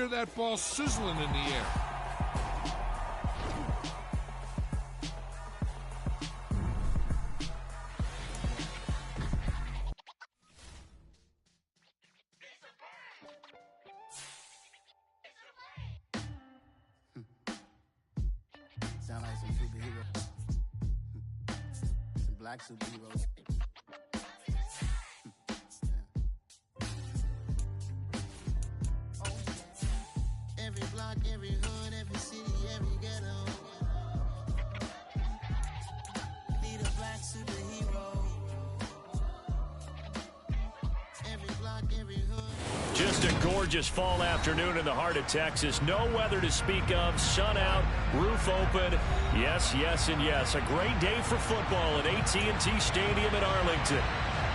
hear that ball sizzling in the air. Sound like some superheroes. Some black superheroes. Every block, every hood, every city, every ghetto. Need a black superhero. Every block, every hood. Just a gorgeous fall afternoon in the heart of Texas. No weather to speak of. Sun out, roof open. Yes, yes, and yes. A great day for football at AT&T Stadium in Arlington.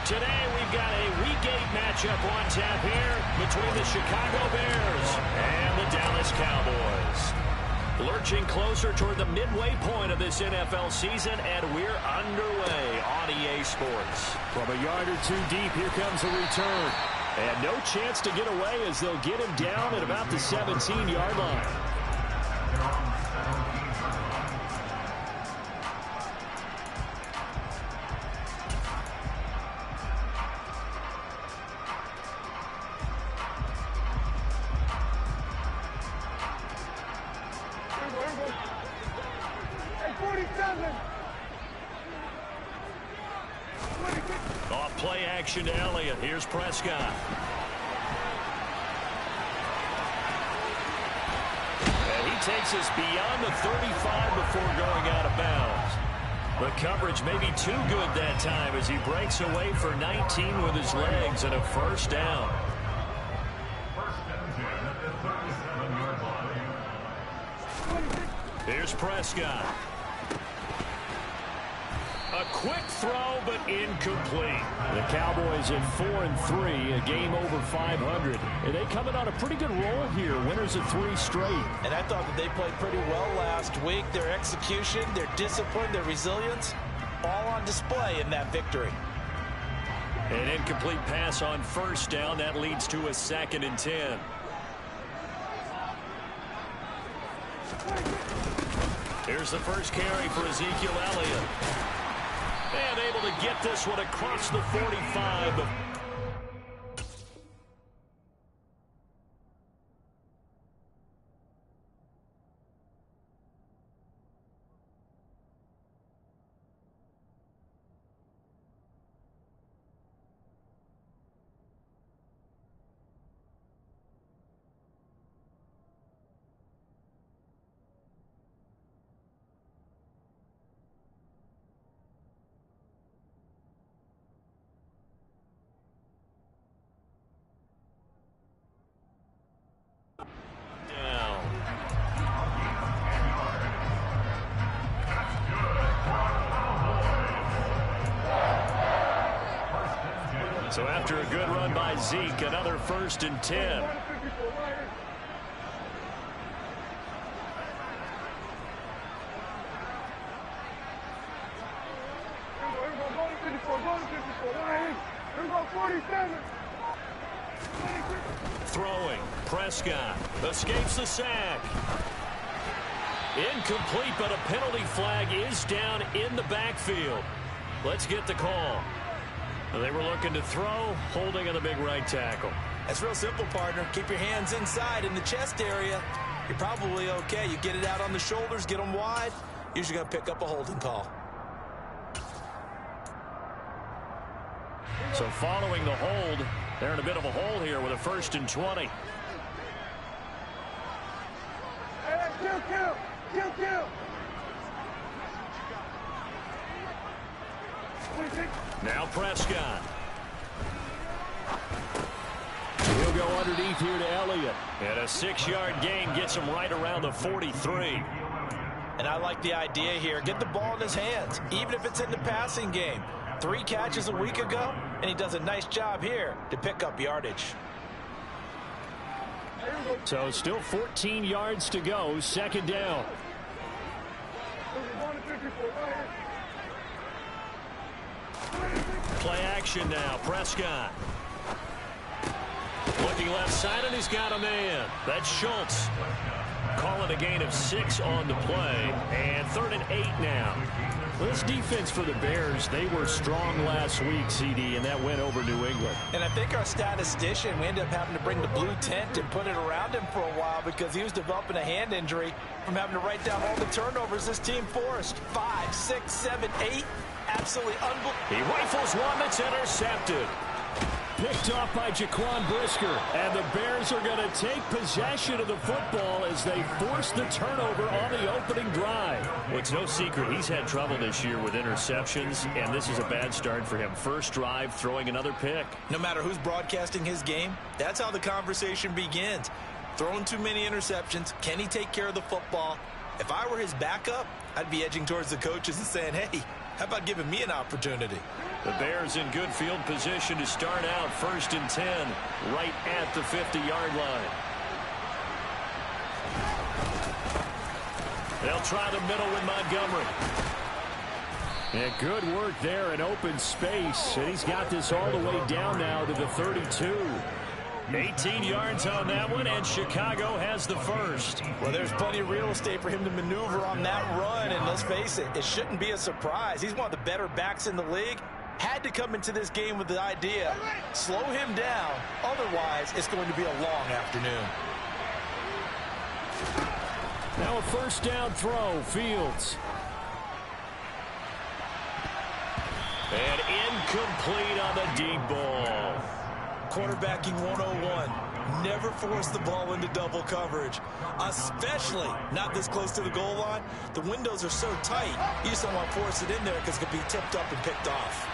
Today we've got a Week 8 matchup on tap here between the Chicago Bears and the Dallas Cowboys. Lurching closer toward the midway point of this NFL season, and we're underway on EA Sports. From a yard or two deep, here comes a return. And no chance to get away as they'll get him down at about the 17-yard line. Off play action to Elliott. Here's Prescott. And he takes us beyond the 35 before going out of bounds. The coverage may be too good that time as he breaks away for 19 with his legs and a first down. Here's Prescott. A quick throw, but incomplete. The Cowboys at 4-3, a game over 500. And they coming on a pretty good roll here. Winners of 3 straight. And I thought that they played pretty well last week. Their execution, their discipline, their resilience, all on display in that victory. An incomplete pass on first down. That leads to a 2nd and 10. Here's the first carry for Ezekiel Elliott. And able to get this one across the 45. So after a good run by Zeke, another 1st and 10. Throwing, Prescott escapes the sack. Incomplete, but a penalty flag is down in the backfield. Let's get the call. They were looking to throw, holding on the big right tackle. That's real simple, partner. Keep your hands inside in the chest area. You're probably okay. You get it out on the shoulders, get them wide. Usually going to pick up a holding call. So following the hold, they're in a bit of a hole here with a 1st and 20. Kill. Now Prescott. He'll go underneath here to Elliott. And a 6-yard gain gets him right around the 43. And I like the idea here. Get the ball in his hands, even if it's in the passing game. 3 catches a week ago, and he does a nice job here to pick up yardage. So still 14 yards to go, 2nd down. Play action now, Prescott. Looking left side, and he's got a man. That's Schultz. Calling a gain of 6 on the play. And 3rd and 8 now. This defense for the Bears, they were strong last week, CD, and that went over New England. And I think our statistician, we ended up having to bring the blue tent and put it around him for a while because he was developing a hand injury from having to write down all the turnovers this team forced. 5, 6, 7, 8. Absolutely unbelievable. He rifles one that's intercepted. Picked off by Jaquan Brisker. And the Bears are going to take possession of the football as they force the turnover on the opening drive. Well, it's no secret he's had trouble this year with interceptions, and this is a bad start for him. First drive, throwing another pick. No matter who's broadcasting his game, that's how the conversation begins. Throwing too many interceptions. Can he take care of the football? If I were his backup, I'd be edging towards the coaches and saying, hey, how about giving me an opportunity? The Bears in good field position to start out 1st and 10 right at the 50-yard line. They'll try the middle with Montgomery. And good work there in open space. And he's got this all the way down now to the 32. 18 yards on that one, and Chicago has the first. Well, there's plenty of real estate for him to maneuver on that run, and let's face it, it shouldn't be a surprise. He's one of the better backs in the league. Had to come into this game with the idea, slow him down, otherwise it's going to be a long afternoon. Now a first down throw, Fields. And incomplete on the deep ball. Quarterbacking 101. Never force the ball into double coverage, especially not this close to the goal line. The windows are so tight, you just don't want to force it in there because it could be tipped up and picked off.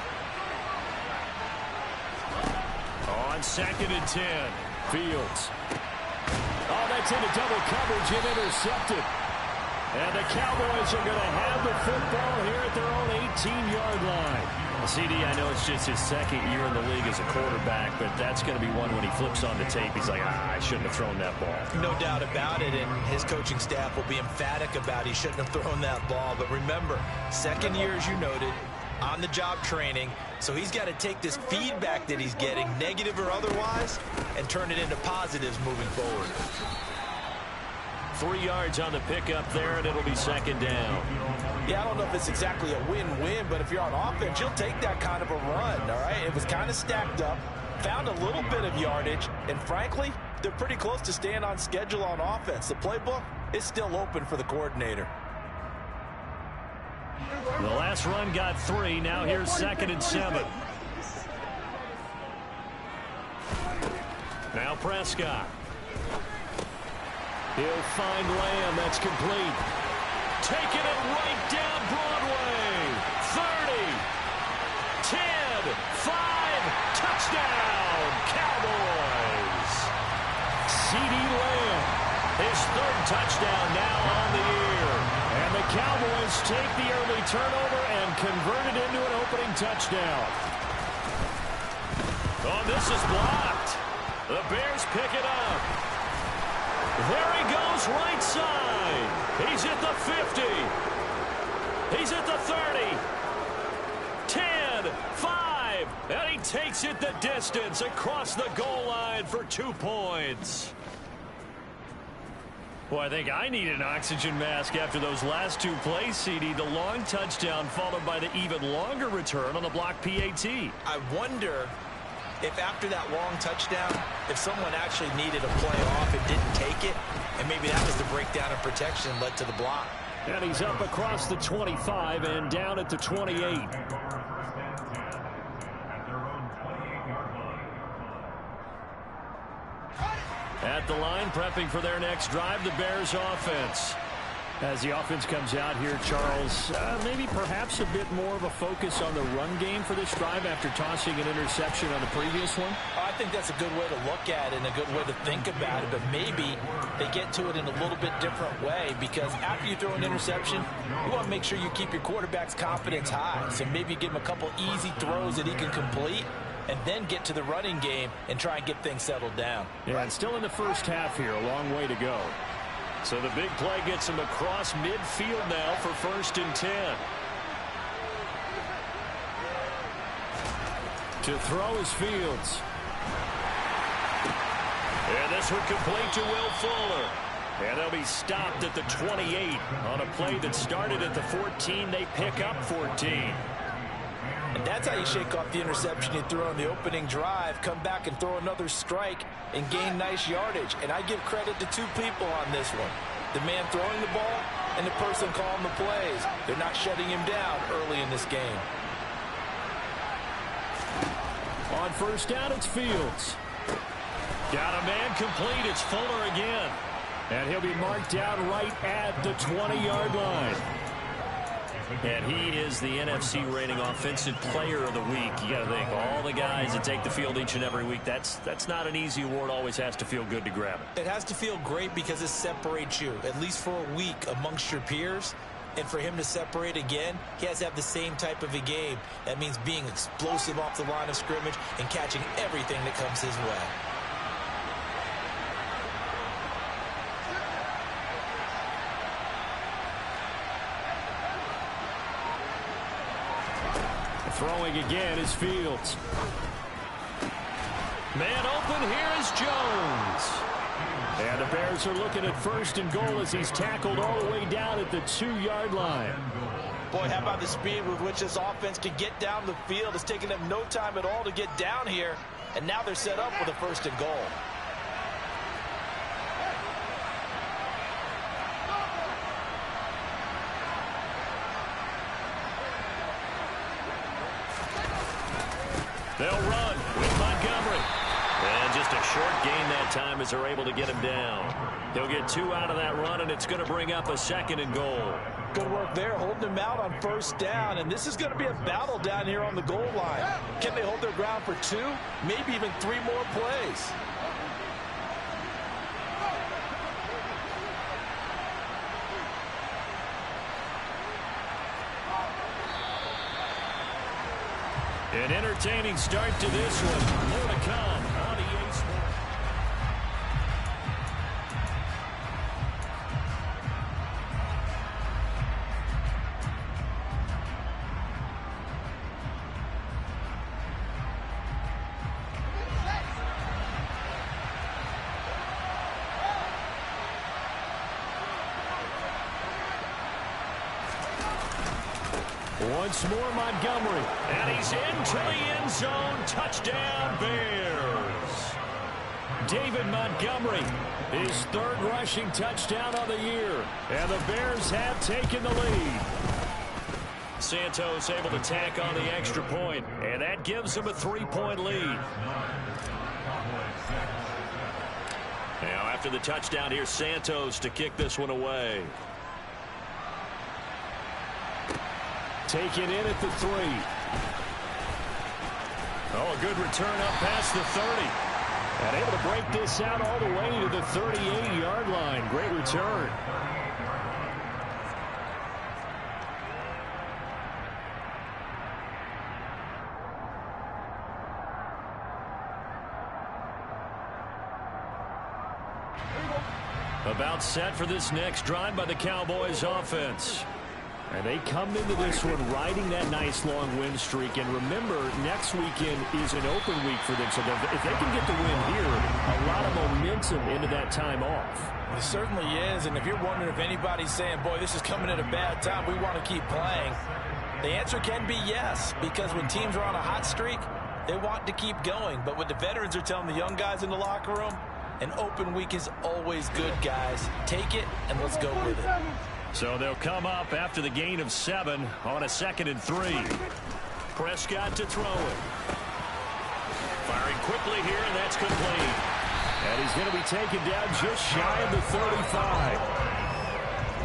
On 2nd and 10, Fields. Oh, that's into double coverage and intercepted. And the Cowboys are going to have the football here at their own 18-yard line. CD, I know it's just his 2nd year in the league as a quarterback, but that's going to be one when he flips on the tape. He's like, I shouldn't have thrown that ball. No doubt about it, and his coaching staff will be emphatic about he shouldn't have thrown that ball. But remember, 2nd year, as you noted, on-the-job training, so he's got to take this feedback that he's getting, negative or otherwise, and turn it into positives moving forward. 3 yards on the pickup there, and it'll be 2nd down. Yeah, I don't know if it's exactly a win-win, but if you're on offense, you'll take that kind of a run, all right? It was kind of stacked up, found a little bit of yardage, and frankly, they're pretty close to staying on schedule on offense. The playbook is still open for the coordinator. The last run got 3. Now here's 2nd and 7. Now Prescott. He'll find Lamb. That's complete. Taking it right down Broadway. 30. 10. 5. Touchdown. Cowboys. C.D. Lamb. His 3rd touchdown now on the year. And the Cowboys take the early turnover and convert it into an opening touchdown. Oh, this is blocked. The Bears pick it up. There he goes right side. He's at the 50. He's at the 30. 10, 5, and he takes it the distance across the goal line for 2 points. Well, I think I need an oxygen mask after those last 2 plays, CD. The long touchdown followed by the even longer return on the block PAT. I wonder if after that long touchdown, if someone actually needed a play off and didn't take it, and maybe that was the breakdown in protection led to the block. And he's up across the 25 and down at the 28. At the line, prepping for their next drive, the Bears offense. As the offense comes out here, Charles, maybe perhaps a bit more of a focus on the run game for this drive after tossing an interception on the previous one? I think that's a good way to look at it and a good way to think about it, but maybe they get to it in a little bit different way because after you throw an interception, you want to make sure you keep your quarterback's confidence high. So maybe give him a couple easy throws that he can complete and then get to the running game and try and get things settled down. Yeah, and still in the first half here, a long way to go. So the big play gets him across midfield now for 1st and 10. To throw is Fields. And this one complete to Will Fuller. And they'll be stopped at the 28 on a play that started at the 14. They pick up 14. And that's how you shake off the interception you threw on the opening drive, come back and throw another strike and gain nice yardage. And I give credit to two people on this one. The man throwing the ball and the person calling the plays. They're not shutting him down early in this game. On first down, it's Fields. Got a man complete. It's Fuller again. And he'll be marked down right at the 20-yard line. And he is the NFC reigning offensive player of the week. You got to think, all the guys that take the field each and every week, that's not an easy award. Always has to feel good to grab it. It has to feel great because it separates you, at least for a week, amongst your peers. And for him to separate again, he has to have the same type of a game. That means being explosive off the line of scrimmage and catching everything that comes his way. Throwing again is Fields. Man open, here is Jones. And the Bears are looking at first and goal as he's tackled all the way down at the 2-yard line. Boy, how about the speed with which this offense can get down the field? It's taken them no time at all to get down here. And now they're set up with a first and goal. They'll run with Montgomery. And just a short gain that time as they're able to get him down. He'll get 2 out of that run, and it's going to bring up a second and goal. Good work there, holding him out on first down. And this is going to be a battle down here on the goal line. Can they hold their ground for 2, maybe even 3 more plays? An entertaining start to this one. More to come on EA Sports. Once more, Montgomery. And he's into the end zone. Touchdown, Bears. David Montgomery, his 3rd rushing touchdown of the year. And the Bears have taken the lead. Santos able to tack on the extra point, and that gives him a 3-point lead. Now, after the touchdown, here's Santos to kick this one away. Taken in at the 3. Oh, a good return up past the 30. And able to break this out all the way to the 38-yard line. Great return. About set for this next drive by the Cowboys offense. And they come into this one riding that nice long win streak. And remember, next weekend is an open week for them. So if they can get the win here, a lot of momentum into that time off. It certainly is. And if you're wondering if anybody's saying, boy, this is coming at a bad time, we want to keep playing, the answer can be yes. Because when teams are on a hot streak, they want to keep going. But what the veterans are telling the young guys in the locker room, an open week is always good, guys. Take it and let's go with it. So they'll come up after the gain of 7 on a 2nd and 3. Prescott to throw it. Firing quickly here, and that's complete. And he's going to be taken down just shy of the 35.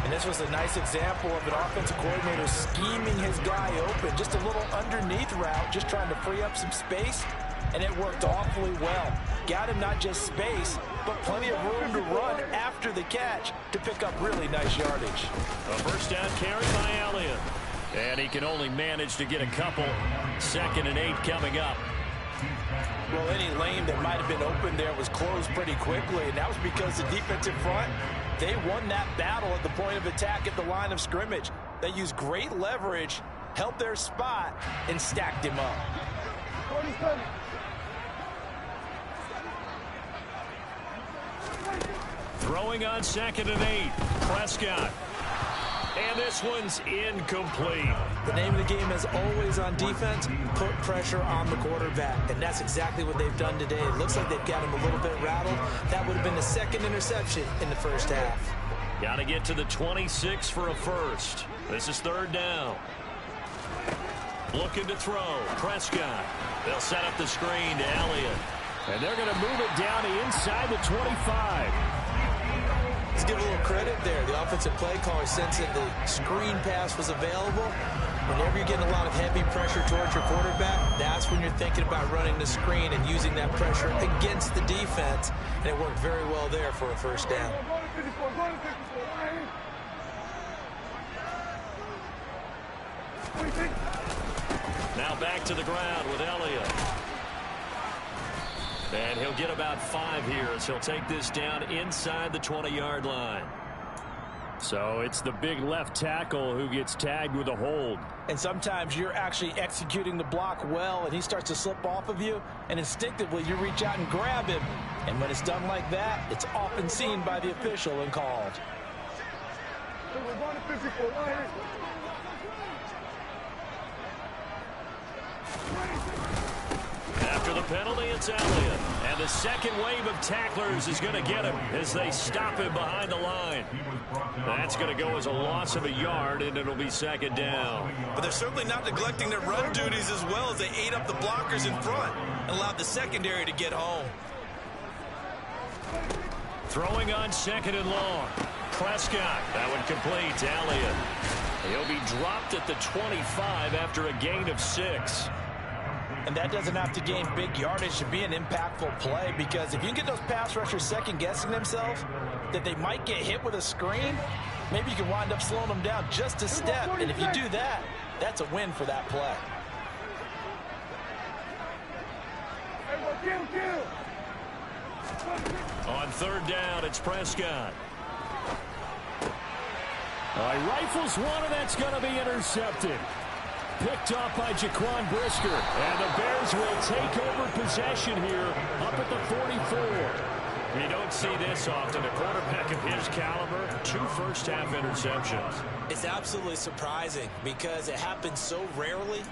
And this was a nice example of an offensive coordinator scheming his guy open. Just a little underneath route, just trying to free up some space. And it worked awfully well. Got him not just space, but plenty of room to run after the catch to pick up really nice yardage. A first down carry by Elliott. And he can only manage to get a couple. 2nd and 8 coming up. Well, any lane that might have been open there was closed pretty quickly, and that was because the defensive front, they won that battle at the point of attack at the line of scrimmage. They used great leverage, held their spot, and stacked him up. Throwing on 2nd and 8. Prescott. And this one's incomplete. The name of the game is always on defense, put pressure on the quarterback. And that's exactly what they've done today. It looks like they've got him a little bit rattled. That would have been the 2nd interception in the first half. Got to get to the 26 for a first. This is 3rd down. Looking to throw. Prescott. They'll set up the screen to Elliott. And they're going to move it down to inside the 25. Let's give a little credit there. The offensive play caller sensed that the screen pass was available. Whenever you're getting a lot of heavy pressure towards your quarterback, that's when you're thinking about running the screen and using that pressure against the defense. And it worked very well there for a first down. Now back to the ground with Elliott. And he'll get about 5 here as he'll take this down inside the 20-yard line. So it's the big left tackle who gets tagged with a hold. And sometimes you're actually executing the block well, and he starts to slip off of you, and instinctively you reach out and grab him. And when it's done like that, it's often seen by the official and called. After the penalty, it's Elliott. And the second wave of tacklers is going to get him as they stop him behind the line. That's going to go as a loss of a yard, and it'll be 2nd down. But they're certainly not neglecting their run duties as well as they ate up the blockers in front and allowed the secondary to get home. Throwing on 2nd and long. Prescott. That one complete to Elliott. He'll be dropped at the 25 after a gain of 6. And that doesn't have to gain big yardage to be an impactful play, because if you can get those pass rushers second-guessing themselves that they might get hit with a screen, maybe you can wind up slowing them down just a step. And if you do that, that's a win for that play. On 3rd down, it's Prescott. Rifles one, and that's going to be intercepted. Picked off by Jaquan Brisker. And the Bears will take over possession here up at the 44. You don't see this often. A quarterback of his caliber, 2 first-half interceptions. It's absolutely surprising because it happens so rarely.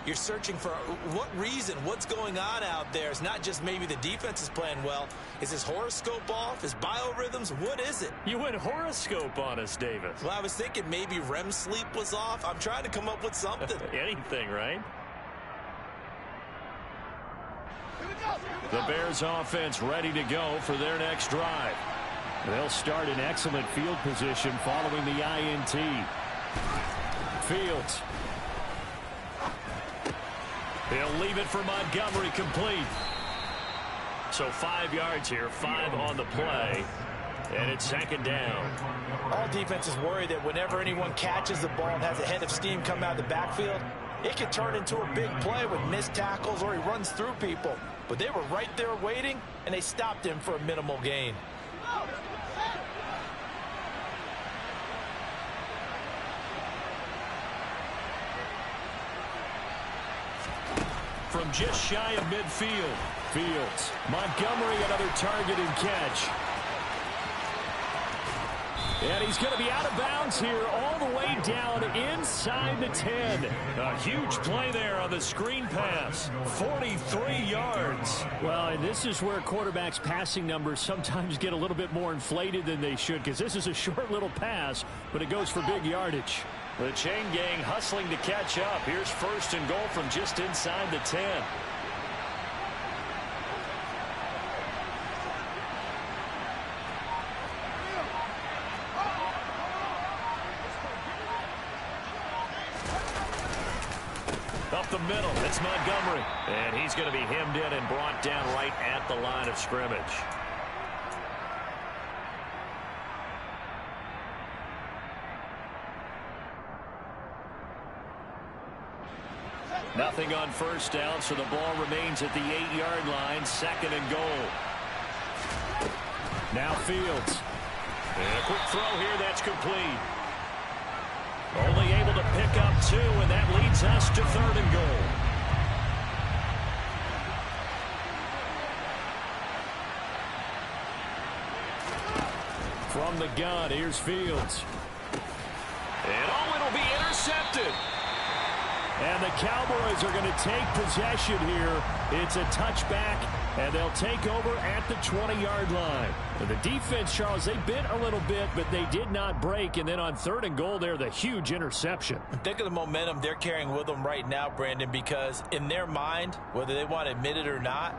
You're searching for what reason, what's going on out there. It's not just maybe the defense is playing well. Is his horoscope off? His biorhythms? What is it? You went horoscope on us, Davis. Well, I was thinking maybe REM sleep was off. I'm trying to come up with something. Anything, right? The Bears offense ready to go for their next drive. They'll start in excellent field position following the INT. Fields. He'll leave it for Montgomery, complete. So 5 yards here, 5 on the play, and it's 2nd down. All defenses worry that whenever anyone catches the ball and has a head of steam come out of the backfield, it can turn into a big play with missed tackles or he runs through people. But they were right there waiting, and they stopped him for a minimal gain. From just shy of midfield. Fields. Montgomery, another target and catch. And he's going to be out of bounds here all the way down inside the 10. A huge play there on the screen pass. 43 yards. Well, and this is where quarterbacks' passing numbers sometimes get a little bit more inflated than they should, because this is a short little pass, but it goes for big yardage. The chain gang hustling to catch up. Here's 1st and goal from just inside the 10. Up the middle, it's Montgomery. And he's going to be hemmed in and brought down right at the line of scrimmage. Nothing on 1st down, so the ball remains at the 8-yard line, 2nd and goal. Now Fields. And a quick throw here, that's complete. Only able to pick up 2, and that leads us to 3rd and goal. from the gun. Here's Fields. And it'll be intercepted. And the Cowboys are going to take possession here. It's a touchback, and they'll take over at the 20-yard line. And the defense, Charles, they bit a little bit, but they did not break. And then on 3rd and goal there, the huge interception. Think of the momentum they're carrying with them right now, Brandon, because in their mind, whether they want to admit it or not,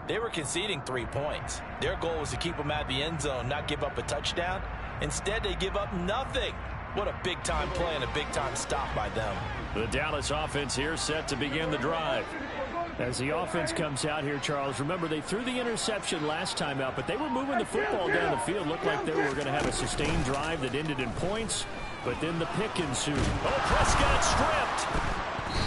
they were conceding 3 points. Their goal was to keep them out of the end zone, not give up a touchdown. Instead, they give up nothing. What a big-time play and a big-time stop by them. The Dallas offense here set to begin the drive. As the offense comes out here, Charles, remember they threw the interception last time out, but they were moving the football down the field. Looked like they were going to have a sustained drive that ended in points, but then the pick ensued. Oh, Prescott stripped.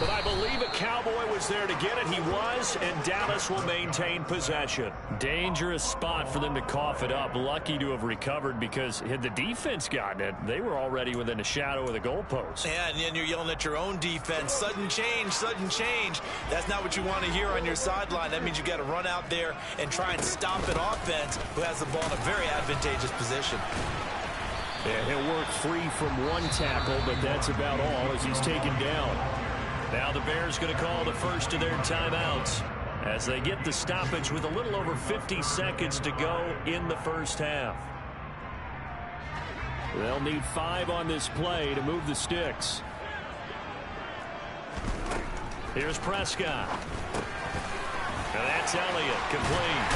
But I believe a Cowboy was there to get it. He was, and Dallas will maintain possession. Dangerous spot for them to cough it up. Lucky to have recovered because had the defense gotten it, they were already within a shadow of the goalpost. Yeah, and then you're yelling at your own defense. Sudden change, sudden change. That's not what you want to hear on your sideline. That means you got to run out there and try and stop an offense who has the ball in a very advantageous position. Yeah, he'll work free from one tackle, but that's about all as he's taken down. Now the Bears going to call the first of their timeouts as they get the stoppage with a little over 50 seconds to go in the first half. They'll need 5 on this play to move the sticks. Here's Prescott. And that's Elliott, complete.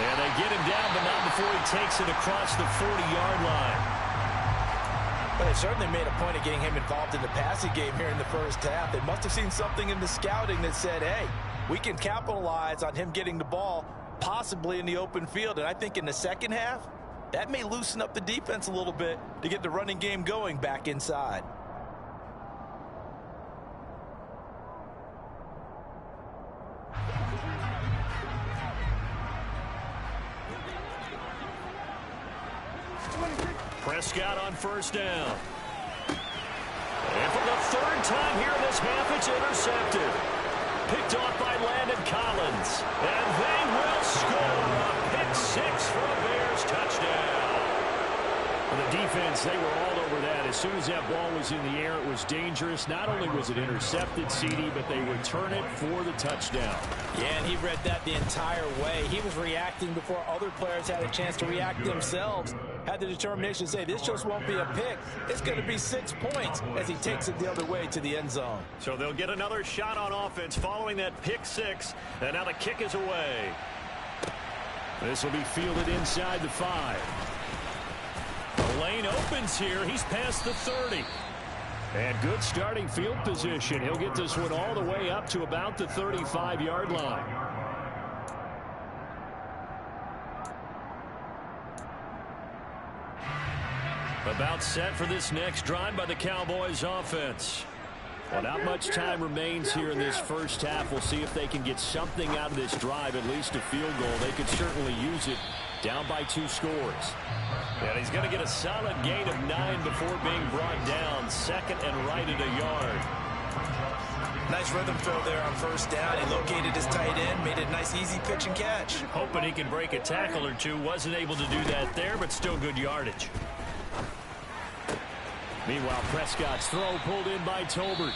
And they get him down, but not before he takes it across the 40-yard line. But they certainly made a point of getting him involved in the passing game here in the first half. They must have seen something in the scouting that said, hey, we can capitalize on him getting the ball possibly in the open field. And I think in the second half, that may loosen up the defense a little bit to get the running game going back inside. Prescott on first down. And for the 3rd time here in this half, it's intercepted. Picked off by Landon Collins. And they will score a pick 6 for a Bears touchdown. And the defense, they were all over that. As soon as that ball was in the air, it was dangerous. Not only was it intercepted, CD, but they return it for the touchdown. Yeah, and he read that the entire way. He was reacting before other players had a chance to react themselves. Had the determination to say, this just won't be a pick. It's going to be 6 points as he takes it the other way to the end zone. So they'll get another shot on offense following that pick 6. And now the kick is away. This will be fielded inside the 5. The lane opens here. He's past the 30. And good starting field position. He'll get this one all the way up to about the 35-yard line. About set for this next drive by the Cowboys offense. Well, not much time remains here in this first half. We'll see if they can get something out of this drive, at least a field goal. They could certainly use it. Down by 2 scores. And he's going to get a solid gain of 9 before being brought down. 2nd and right at a yard. Nice rhythm throw there on first down. He located his tight end, made it a nice easy pitch and catch. Hoping he can break a tackle or two. Wasn't able to do that there, but still good yardage. Meanwhile, Prescott's throw pulled in by Tolbert.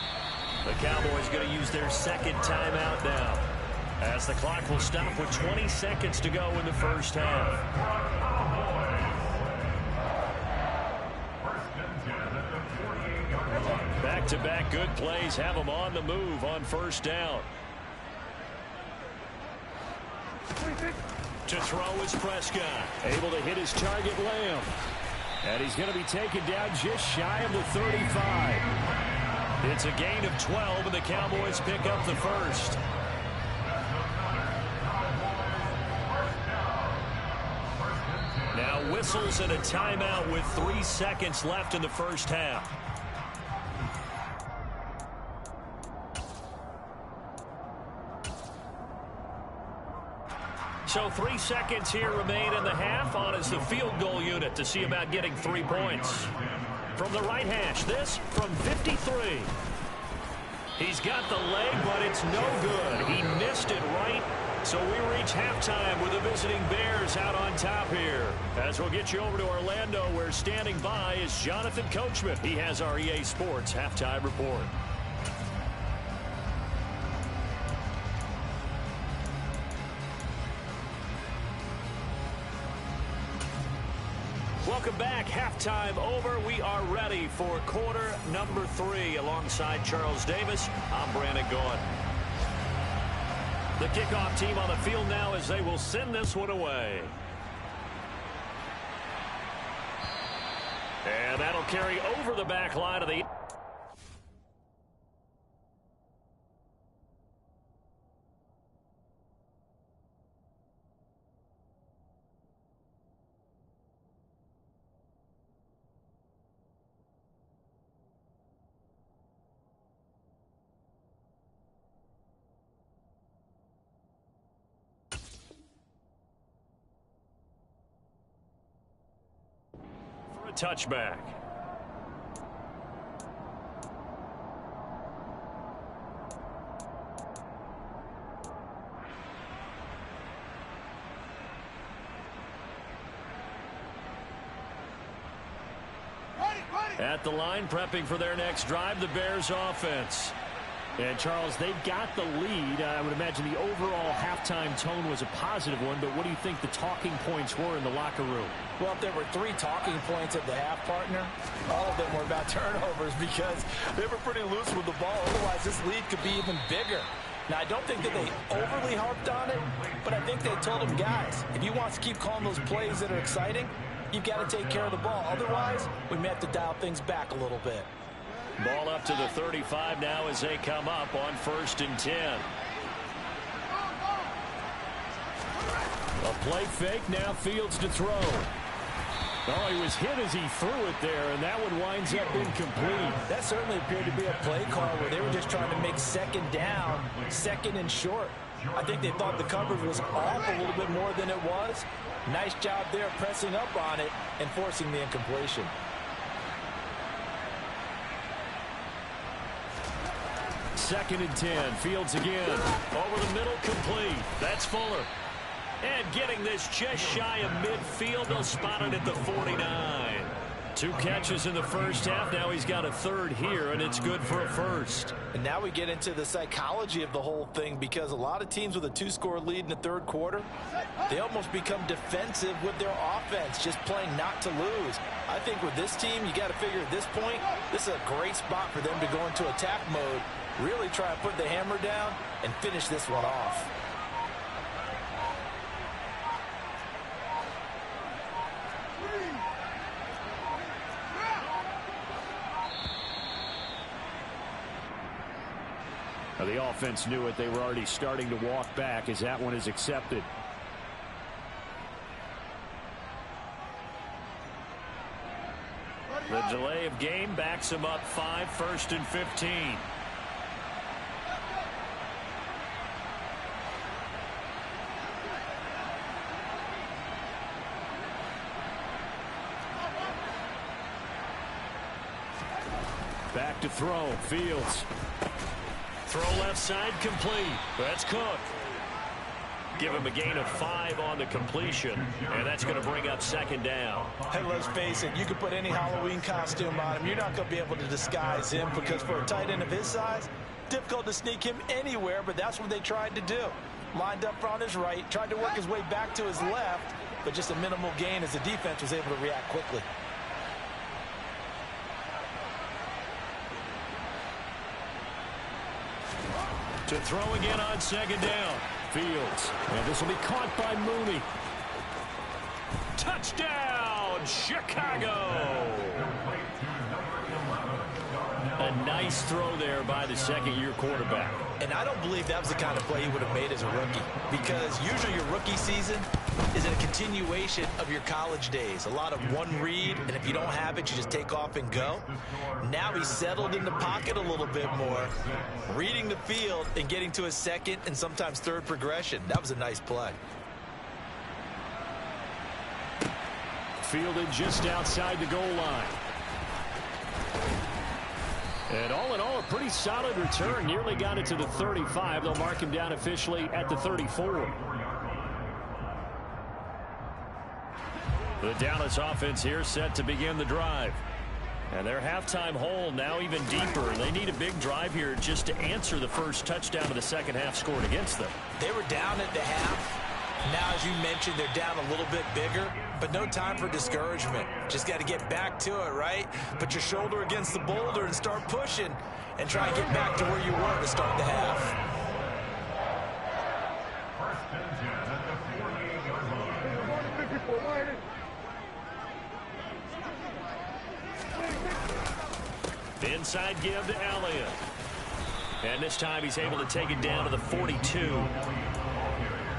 The Cowboys going to use their 2nd timeout now, as the clock will stop with 20 seconds to go in the first half. Back-to-back good plays have them on the move on first down. To throw is Prescott. Able to hit his target, Lamb. And he's going to be taken down just shy of the 35. It's a gain of 12, and the Cowboys pick up the first. Now whistles and a timeout with 3 seconds left in the first half. So 3 seconds here remain in the half. On is the field goal unit to see about getting 3 points. From the right hash, this from 53. He's got the leg, but it's no good. He missed it right So we reach halftime with the visiting Bears out on top here. As we'll get you over to Orlando, where standing by is Jonathan Coachman. He has our EA Sports halftime report. Welcome back. Halftime over. We are ready for quarter number 3. Alongside Charles Davis, I'm Brandon Gaudin. The kickoff team on the field now as they will send this one away. And that'll carry over the back line of the... touchback. At the line, prepping for their next drive, the Bears offense. And, Charles, they've got the lead. I would imagine the overall halftime tone was a positive one, but what do you think the talking points were in the locker room? Well, if there were 3 talking points at the half, partner, all of them were about turnovers because they were pretty loose with the ball. Otherwise, this lead could be even bigger. Now, I don't think that they overly harped on it, but I think they told them, guys, if you want to keep calling those plays that are exciting, you've got to take care of the ball. Otherwise, we may have to dial things back a little bit. Ball up to the 35 now as they come up on 1st and 10. A play fake, now Fields to throw. Oh, he was hit as he threw it there, and that one winds up incomplete. That certainly appeared to be a play call where they were just trying to make second down, second and short. I think they thought the coverage was off a little bit more than it was. Nice job there pressing up on it and forcing the incompletion. Second and 10. Fields again. Over the middle, complete. That's Fuller. And getting this just shy of midfield. They'll spot it at the 49. 2 catches in the first half. Now he's got a 3rd here, and it's good for a 1st. And now we get into the psychology of the whole thing, because a lot of teams with a 2-score lead in the 3rd quarter, they almost become defensive with their offense, just playing not to lose. I think with this team, you got to figure at this point, this is a great spot for them to go into attack mode, really try to put the hammer down and finish this one off. Now, the offense knew it. They were already starting to walk back as that one is accepted. The delay of game backs him up 5, 1st and 15. Back to throw. Fields. Throw left side, complete. That's Cook. Give him a gain of 5 on the completion, and that's going to bring up 2nd down. Hey, let's face it, you can put any Halloween costume on him. You're not going to be able to disguise him, because for a tight end of his size, difficult to sneak him anywhere, but that's what they tried to do. Lined up on his right, tried to work his way back to his left, but just a minimal gain as the defense was able to react quickly. To throw again on 2nd down. Fields. And this will be caught by Mooney. Touchdown, Chicago! A nice throw there by the 2nd-year quarterback. And I don't believe that was the kind of play he would have made as a rookie, because usually your rookie season is a continuation of your college days. A lot of one read, and if you don't have it, you just take off and go. Now he's settled in the pocket a little bit more, reading the field and getting to his 2nd and sometimes 3rd progression. That was a nice play. Fielded just outside the goal line. And all in all, a pretty solid return. Nearly got it to the 35. They'll mark him down officially at the 34. The Dallas offense here set to begin the drive. And their halftime hole now even deeper. They need a big drive here just to answer the first touchdown of the second half scored against them. They were down at the half. Now, as you mentioned, they're down a little bit bigger, but no time for discouragement. Just got to get back to it, right? Put your shoulder against the boulder and start pushing and try and get back to where you were to start the half. Inside give to Elliott. And this time he's able to take it down to the 42.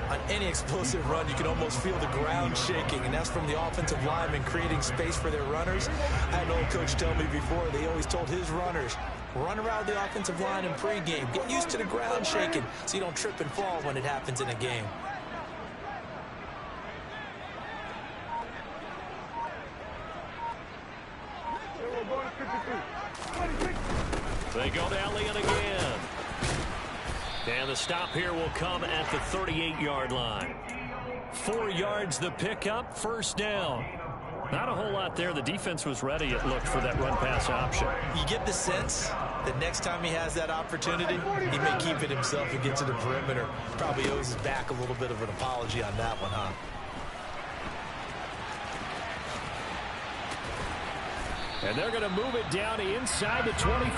On any explosive run, you can almost feel the ground shaking, and that's from the offensive linemen creating space for their runners. I had an old coach tell me before, they always told his runners, run around the offensive line in pregame. Get used to the ground shaking so you don't trip and fall when it happens in a game. They go to Elliott again. And the stop here will come at the 38-yard line. 4 yards the pickup, first down. Not a whole lot there. The defense was ready, it looked, for that run-pass option. You get the sense that next time he has that opportunity, he may keep it himself and get to the perimeter. Probably owes his back a little bit of an apology on that one, huh? And they're going to move it down inside the 25.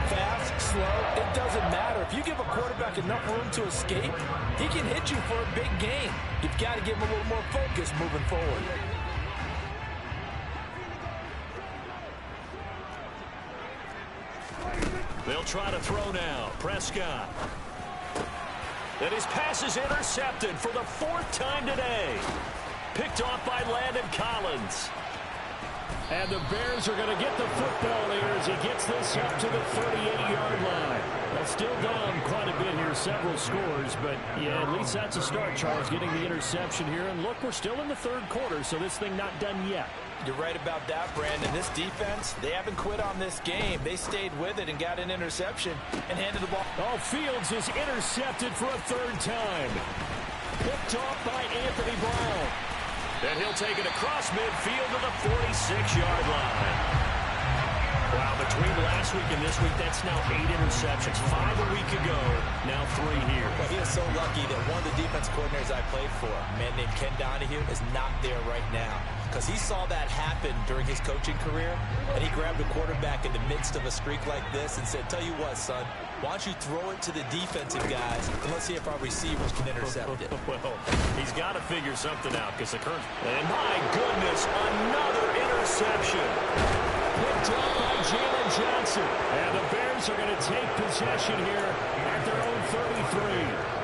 Fast, slow, it doesn't matter. If you give a quarterback enough room to escape, he can hit you for a big gain. You've got to give him a little more focus moving forward. They'll try to throw now. Prescott. And his pass is intercepted for the 4th time today. Picked off by Landon Collins. And the Bears are going to get the football here as he gets this up to the 38-yard line. Well, still down quite a bit here, several scores, but yeah, at least that's a start, Charles, getting the interception here. And look, we're still in the 3rd quarter, so this thing not done yet. You're right about that, Brandon. This defense, they haven't quit on this game. They stayed with it and got an interception and handed the ball. Oh, Fields is intercepted for a 3rd time. Picked off by Anthony Brown. And he'll take it across midfield to the 46-yard line. Wow, between last week and this week, that's now 8 interceptions. 5 a week ago, now 3 here. Well, he is so lucky that one of the defense coordinators I played for, a man named Ken Donahue, is not there right now. Because he saw that happen during his coaching career, and he grabbed a quarterback in the midst of a streak like this and said, tell you what, son, why don't you throw it to the defensive guys, and let's see if our receivers can intercept it. Well, he's got to figure something out because the current... And my goodness, another interception. Picked up by Jalen Johnson. And the Bears are going to take possession here at their own 33.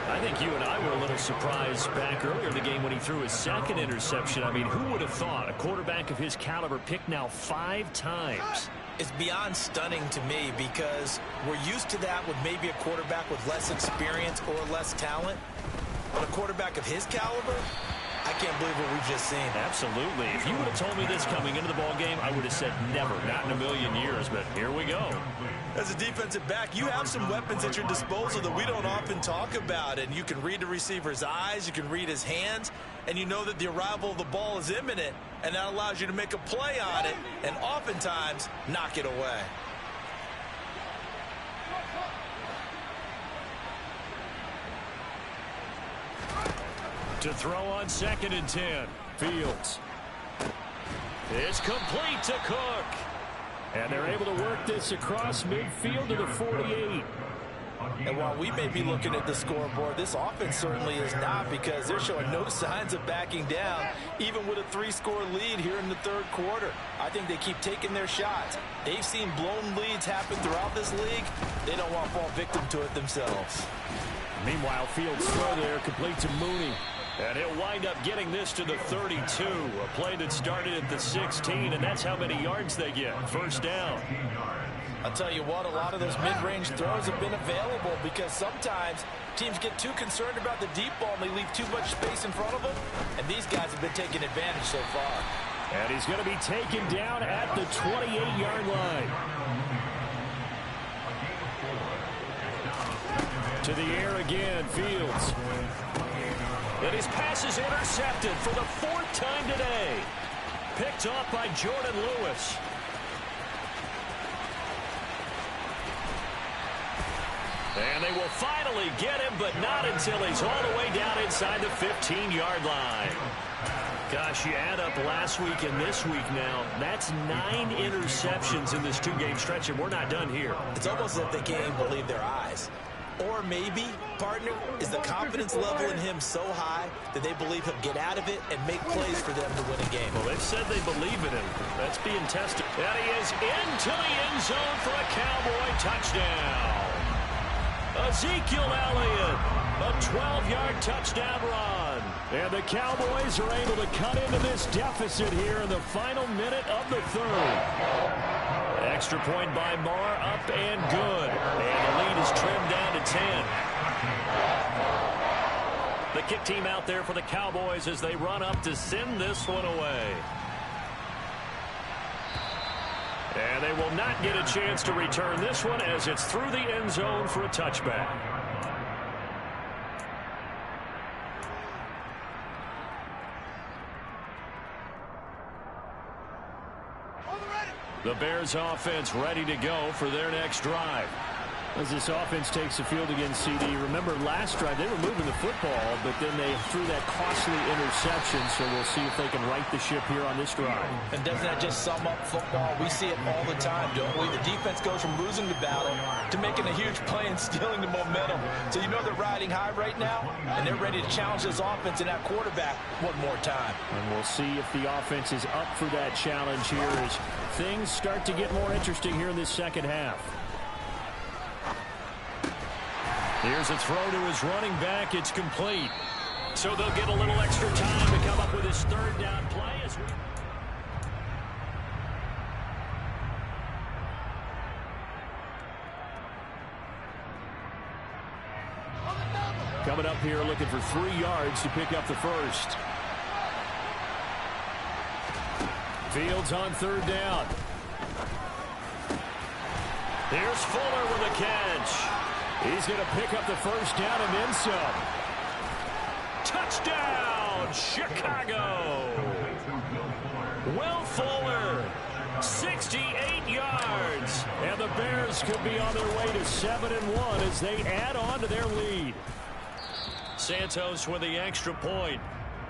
I think you and I were a little surprised back earlier in the game when he threw his 2nd interception. I mean, who would have thought a quarterback of his caliber picked now 5 times? It's beyond stunning to me because we're used to that with maybe a quarterback with less experience or less talent. But a quarterback of his caliber, I can't believe what we've just seen. Absolutely. If you would have told me this coming into the ballgame, I would have said never, not in a million years, but here we go. As a defensive back, you have some weapons at your disposal that we don't often talk about, and you can read the receiver's eyes, you can read his hands, and you know that the arrival of the ball is imminent, and that allows you to make a play on it and oftentimes knock it away. To throw on 2nd and 10. Fields. It's complete to Cook. And they're able to work this across midfield to the 48. And while we may be looking at the scoreboard, this offense certainly is not, because they're showing no signs of backing down, even with a 3-score lead here in the 3rd quarter. I think they keep taking their shots. They've seen blown leads happen throughout this league. They don't want to fall victim to it themselves. Meanwhile, Fields' throw there complete to Mooney. And he'll wind up getting this to the 32. A play that started at the 16, and that's how many yards they get. 1st down. I'll tell you what, a lot of those mid-range throws have been available because sometimes teams get too concerned about the deep ball and they leave too much space in front of them, and these guys have been taking advantage so far. And he's going to be taken down at the 28-yard line. To the air again, Fields. And his pass is intercepted for the 4th time today. Picked off by Jordan Lewis. And they will finally get him, but not until he's all the way down inside the 15-yard line. Gosh, you add up last week and this week now, that's 9 interceptions in this 2-game stretch, and we're not done here. It's almost as if they can't even believe their eyes. Or maybe, partner, is the confidence level in him so high that they believe he'll get out of it and make plays for them to win a game. Well, they've said they believe in him. That's being tested. And he is into the end zone for a Cowboy touchdown. Ezekiel Elliott, a 12-yard touchdown run. And the Cowboys are able to cut into this deficit here in the final minute of the 3rd. Extra point by Marr, up and good. And the lead is trimmed down to 10. The kick team out there for the Cowboys as they run up to send this one away. And they will not get a chance to return this one as it's through the end zone for a touchback. The Bears offense ready to go for their next drive. As this offense takes the field against CD, remember last drive they were moving the football, but then they threw that costly interception, so we'll see if they can right the ship here on this drive. And doesn't that just sum up football? We see it all the time, don't we? The defense goes from losing the battle to making a huge play and stealing the momentum. So you know they're riding high right now, and they're ready to challenge this offense and that quarterback one more time. And we'll see if the offense is up for that challenge here as things start to get more interesting here in this second half. Here's a throw to his running back. It's complete. So they'll get a little extra time to come up with his 3rd down play. Coming up here looking for 3 yards to pick up the 1st. Fields on 3rd down. Here's Fuller with a catch. He's going to pick up the 1st down and then some. Touchdown, Chicago. Will Fuller, 68 yards. And the Bears could be on their way to 7-1 as they add on to their lead. Santos with the extra point.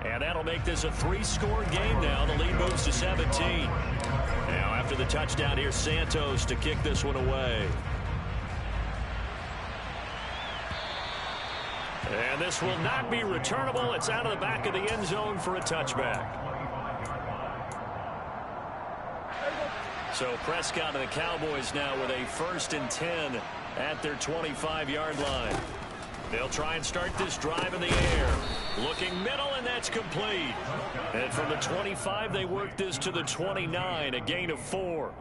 And that'll make this a 3-score game now. The lead moves to 17. Now after the touchdown, here's Santos to kick this one away. And this will not be returnable. It's out of the back of the end zone for a touchback. So Prescott and the Cowboys now with a 1st and 10 at their 25-yard line. They'll try and start this drive in the air. Looking middle, and that's complete. And from the 25, they work this to the 29, a gain of 4.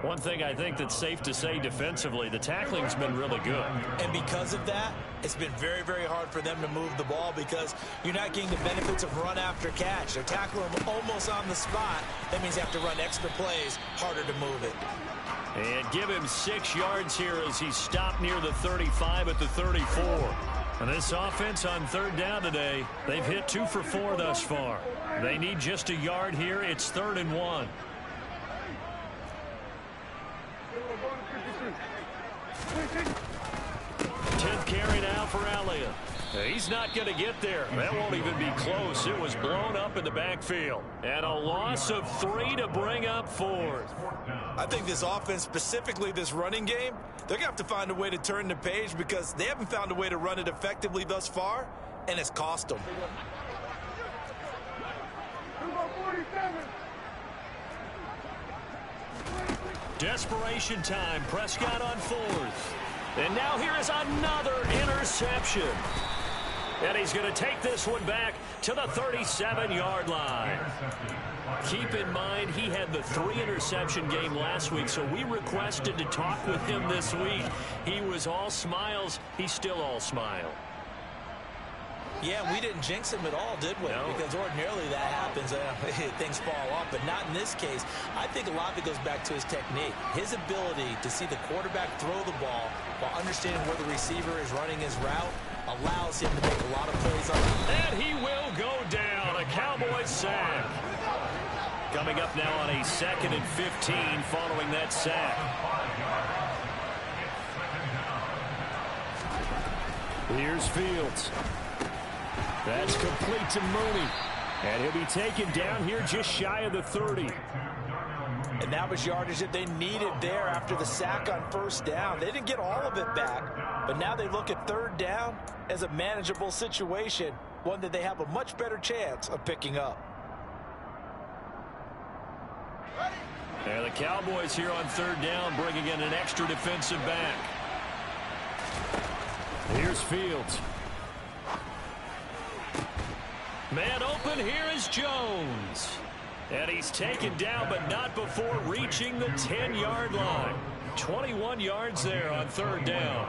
One thing I think that's safe to say defensively, the tackling's been really good. And because of that, it's been very, very hard for them to move the ball because you're not getting the benefits of run after catch. They're tackling them almost on the spot. That means they have to run extra plays, harder to move it. And give him 6 yards here as he's stopped near the 35 at the 34. And this offense on 3rd down today, they've hit 2 for 4 thus far. They need just a yard here. It's 3rd and 1. 10th carry now for Elliott. He's not going to get there. That won't even be close. It was blown up in the backfield. And a loss of 3 to bring up 4th. I think this offense, specifically this running game, they're going to have to find a way to turn the page because they haven't found a way to run it effectively thus far, and it's cost them. Desperation time. Prescott on 4th. And now here is another interception. And he's going to take this one back to the 37-yard line. Keep in mind, he had the 3-interception game last week, so we requested to talk with him this week. He was all smiles. He's still all smile. Yeah, we didn't jinx him at all, did we? No. Because ordinarily that happens, things fall off, but not in this case. I think a lot of it goes back to his technique. His ability to see the quarterback throw the ball while understanding where the receiver is running his route allows him to make a lot of plays on it. And he will go down. A Cowboys sack. Coming up now on a 2nd and 15 following that sack. Here's Fields. That's complete to Mooney. And he'll be taken down here just shy of the 30. And that was yardage that they needed there after the sack on 1st down. They didn't get all of it back, but now they look at 3rd down as a manageable situation, one that they have a much better chance of picking up. And the Cowboys here on 3rd down, bringing in an extra defensive back. Here's Fields. Man open, here is Jones. And he's taken down, but not before reaching the 10-yard line. 21 yards there on 3rd down.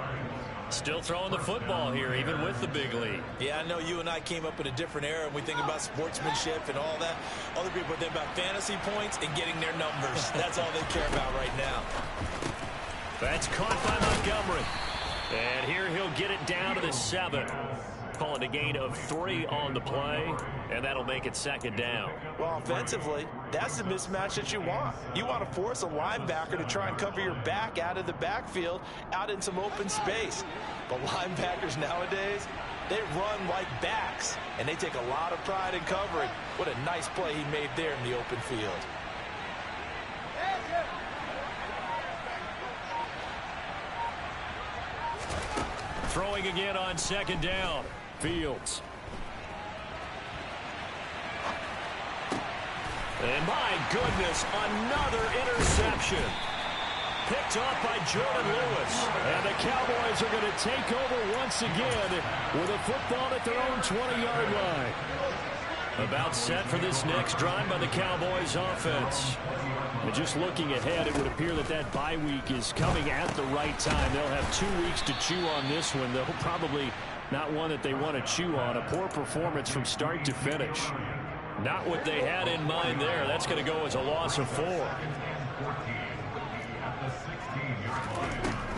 Still throwing the football here, even with the big lead. Yeah, I know you and I came up in a different era, and we think about sportsmanship and all that. Other people think about fantasy points and getting their numbers. That's all they care about right now. That's caught by Montgomery. And here he'll get it down to the 7. Calling a gain of 3 on the play, and that'll make it 2nd down. Well, offensively, that's the mismatch that you want. You want to force a linebacker to try and cover your back out of the backfield, out in some open space. But linebackers nowadays, they run like backs, and they take a lot of pride in covering. What a nice play he made there in the open field. Throwing again on 2nd down. Fields. And my goodness, another interception. Picked off by Jordan Lewis. And the Cowboys are going to take over once again with a football at their own 20-yard line. About set for this next drive by the Cowboys offense. And just looking ahead, it would appear that that bye week is coming at the right time. They'll have 2 weeks to chew on this one. They'll probably not one that they want to chew on. A poor performance from start to finish. Not what they had in mind there. That's going to go as a loss of 4.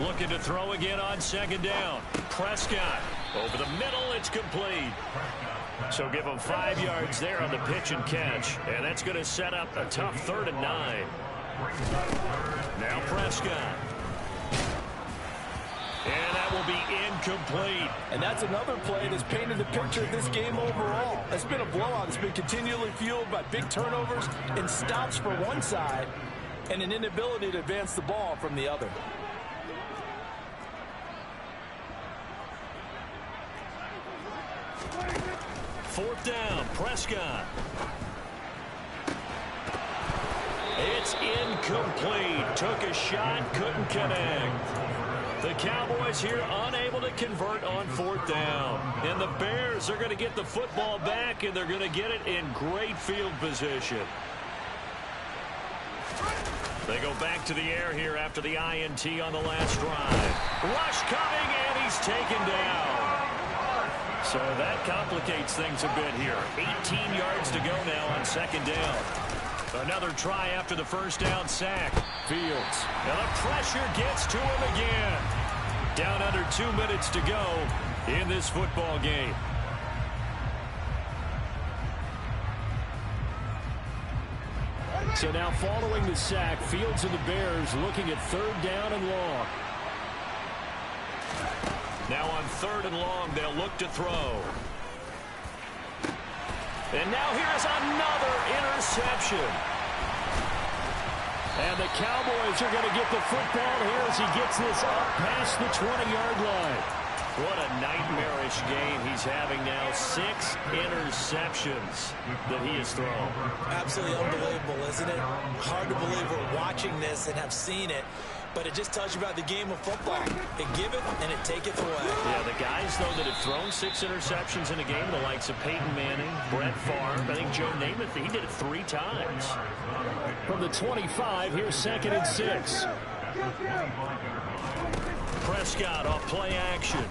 Looking to throw again on 2nd down. Prescott over the middle. It's complete. So give them 5 yards there on the pitch and catch. And that's going to set up a tough 3rd and 9. Now Prescott. And that will be incomplete. And that's another play that's painted the picture of this game overall. It's been a blowout. It's been continually fueled by big turnovers and stops for one side and an inability to advance the ball from the other. Fourth down, Prescott. It's incomplete. Took a shot, couldn't connect. The Cowboys here unable to convert on 4th down. And the Bears are going to get the football back, and they're going to get it in great field position. They go back to the air here after the INT on the last drive. Rush coming, and he's taken down. So that complicates things a bit here. 18 yards to go now on 2nd down. Another try after the 1st down sack. Fields. And the pressure gets to him again. Down under 2 minutes to go in this football game. So now following the sack, Fields and the Bears looking at 3rd down and long. Now on 3rd and long, they'll look to throw. And now here's another interception. And the Cowboys are going to get the football here as he gets this up past the 20-yard line. What a nightmarish game he's having now. 6 interceptions that he has thrown. Absolutely unbelievable, isn't it? Hard to believe we're watching this and have seen it. But it just tells you about the game of football. It giveth and it taketh away. Yeah, the guys, though, that have thrown 6 interceptions in a game, the likes of Peyton Manning, Brett Favre, I think Joe Namath, he did it 3 times. From the 25, here's 2nd and 6. Prescott off play action.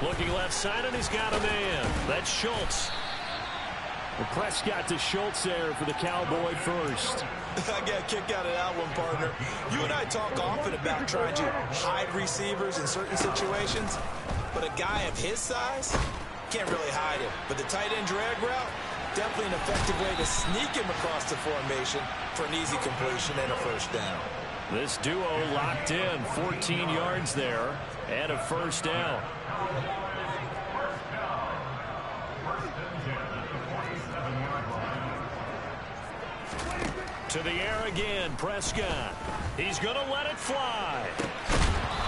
Looking left side, and he's got a man. That's Schultz. The Prescott to Schultz there for the Cowboy first. I got a kick out of that one, partner. You and I talk often about trying to hide receivers in certain situations, but a guy of his size can't really hide him. But the tight end drag route, definitely an effective way to sneak him across the formation for an easy completion and a first down. This duo locked in, 14 yards there, and a first down. To the air again, Prescott. He's going to let it fly.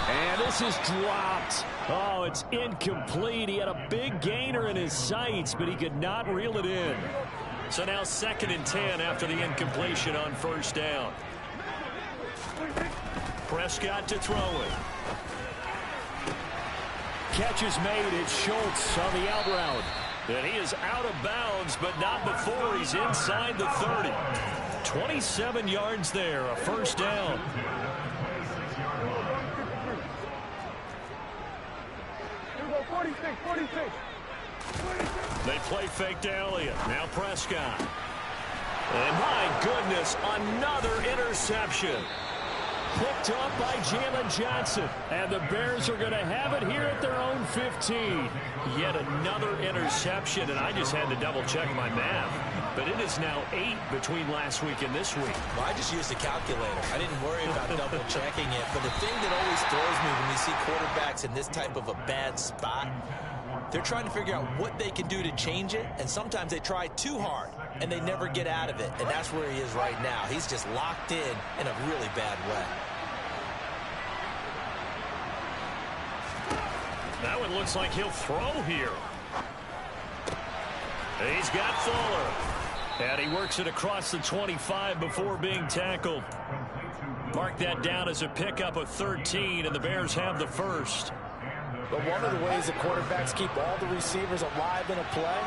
And this is dropped. Oh, it's incomplete. He had a big gainer in his sights, but he could not reel it in. So now 2nd and 10 after the incompletion on first down. Prescott to throw it. Catch is made. It's Schultz on the out route. And he is out of bounds, but not before he's inside the 30. 27 yards there, a first down. They play fake to Elliott. Now Prescott. And my goodness, another interception. Picked up by Jalen Johnson. And the Bears are going to have it here at their own 15. Yet another interception, and I just had to double-check my math. But it is now 8 between last week and this week. Well, I just used a calculator. I didn't worry about double-checking it. But the thing that always throws me when you see quarterbacks in this type of a bad spot, they're trying to figure out what they can do to change it, and sometimes they try too hard, and they never get out of it. And that's where he is right now. He's just locked in a really bad way. That one looks like he'll throw here. He's got Fuller. And he works it across the 25 before being tackled. Mark that down as a pickup of 13, and the Bears have the first. But one of the ways that quarterbacks keep all the receivers alive in a play,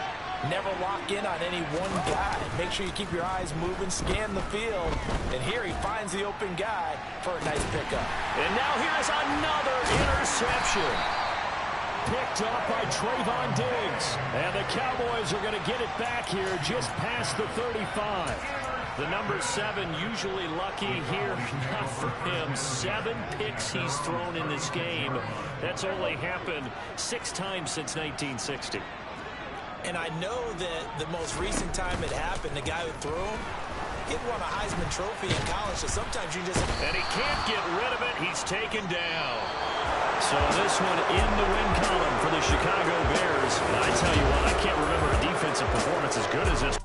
never lock in on any one guy. Make sure you keep your eyes moving, scan the field. And here he finds the open guy for a nice pickup. And now here's another interception. Picked up by Trayvon Diggs. And the Cowboys are going to get it back here just past the 35. The number 7 usually lucky here. Not for him. 7 picks he's thrown in this game. That's only happened 6 times since 1960. And I know that the most recent time it happened, the guy who threw him, he'd won a Heisman Trophy in college, so sometimes you just... And he can't get rid of it. He's taken down. So this one in the win column for the Chicago Bears. And I tell you what, I can't remember a defensive performance as good as this.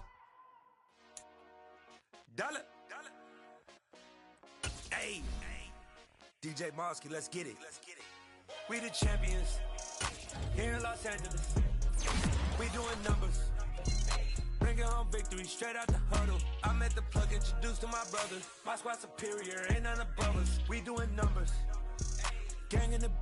Hey, DJ Mosky, let's get it. We the champions here in Los Angeles. We doing numbers. Bringing home victory straight out the huddle. I met the plug, introduced to my brothers. My squad superior, ain't none above us. We doing numbers. Gang in the building.